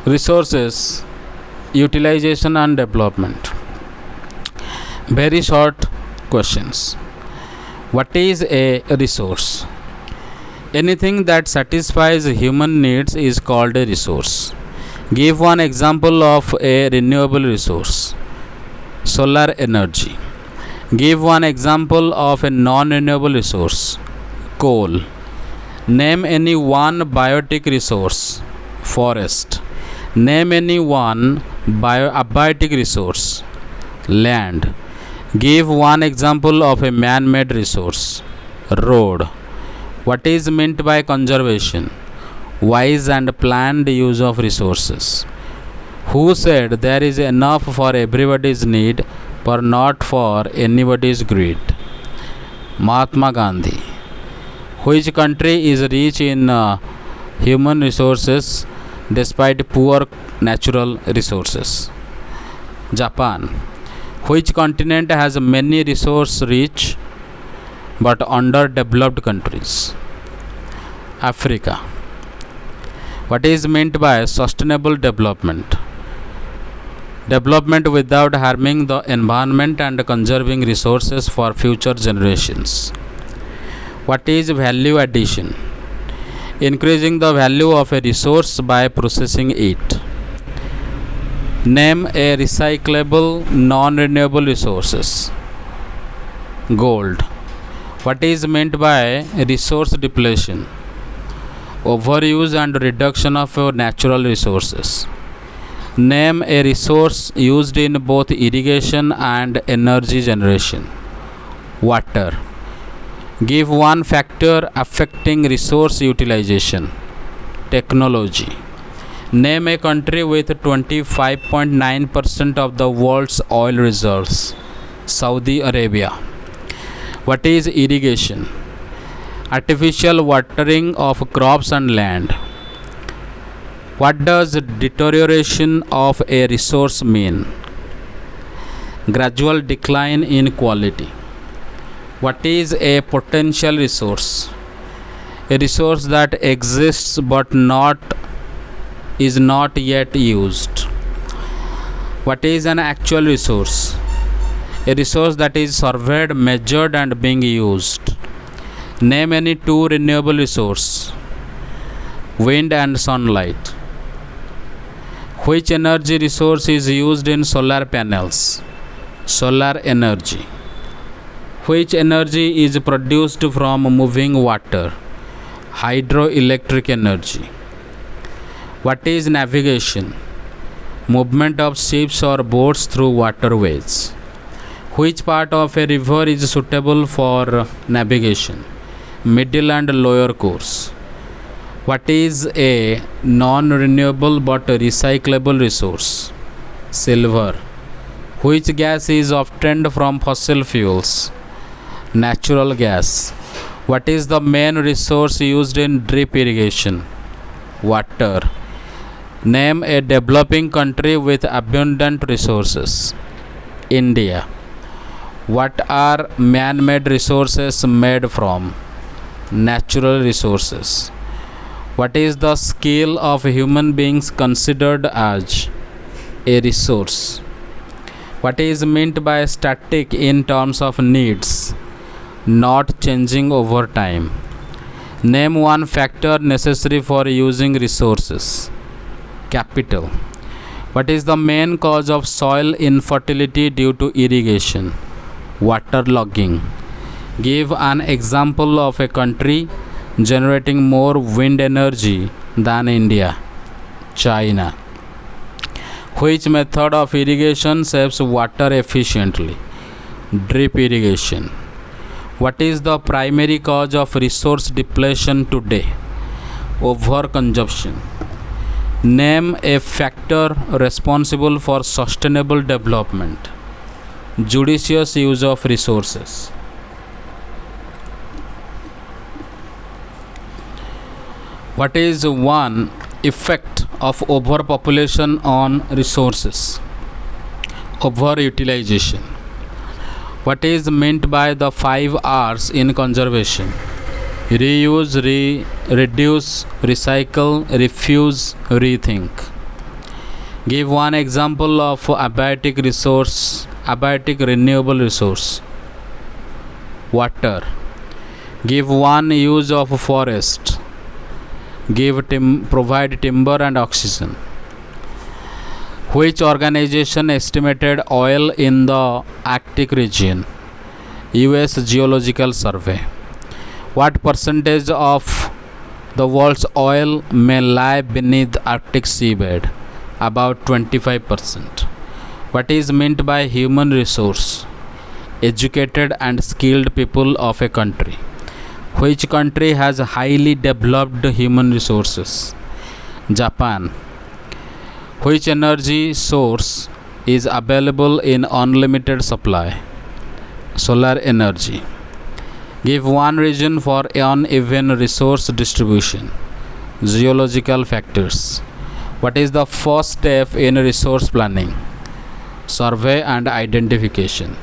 Resources utilization and development. Very short questions. What is a resource? Anything that satisfies human needs is called a resource. Give one example of a renewable resource. Solar energy. Give one example of a non-renewable resource. Coal. Name any one biotic resource. Forest. Name any one abiotic resource. Land. Give one example of a man-made resource. Road. What is meant by conservation? Wise and planned use of resources. Who said there is enough for everybody's need but not for anybody's greed? Mahatma Gandhi. Which country is rich in human resources despite poor natural resources? Japan. Which continent has many resource rich but underdeveloped countries? Africa. What is meant by sustainable development? Development without harming the environment and conserving resources for future generations. What is value addition? Increasing the value of a resource by processing it. Name a recyclable, non-renewable resources. Gold. What is meant by resource depletion? Overuse and reduction of natural resources. Name a resource used in both irrigation and energy generation. Water. Give one factor affecting resource utilization. Technology. Name a country with 25.9% of the world's oil reserves. Saudi Arabia. What is irrigation? Artificial watering of crops and land. What does deterioration of a resource mean? Gradual decline in quality. What is a potential resource? A resource that exists but is not yet used. What is an actual resource? A resource that is surveyed, measured and being used. Name any two renewable resources. Wind and sunlight. Which energy resource is used in solar panels? Solar energy. Which energy is produced from moving water? Hydroelectric energy. What is navigation? Movement of ships or boats through waterways. Which part of a river is suitable for navigation? Middle and lower course. What is a non-renewable but recyclable resource? Silver. Which gas is obtained from fossil fuels? Natural gas. What is the main resource used in drip irrigation? Water. Name a developing country with abundant resources. India. What are man-made resources made from? Natural resources. What is the skill of human beings considered as a resource? What is meant by static in terms of needs, not changing over time? Name one factor necessary for using resources. Capital. What is the main cause of soil infertility due to irrigation? Waterlogging. Give an example of a country generating more wind energy than India. China. Which method of irrigation saves water efficiently? Drip irrigation. What is the primary cause of resource depletion today? Overconsumption. Name a factor responsible for sustainable development. Judicious use of resources. What is one effect of overpopulation on resources? Overutilization. What is meant by the 5 R's in conservation? Reuse, reduce, recycle, refuse, rethink. Give one example of abiotic renewable resource. Water. Give one use of forest. Provide timber and oxygen. Which organization estimated oil in the Arctic region? US Geological Survey. What percentage of the world's oil may lie beneath Arctic seabed? About 25%. What is meant by human resource? Educated and skilled people of a country. Which country has highly developed human resources? Japan. Which energy source is available in unlimited supply? Solar energy. Give one reason for uneven resource distribution. Geological factors. What is the first step in resource planning? Survey and identification.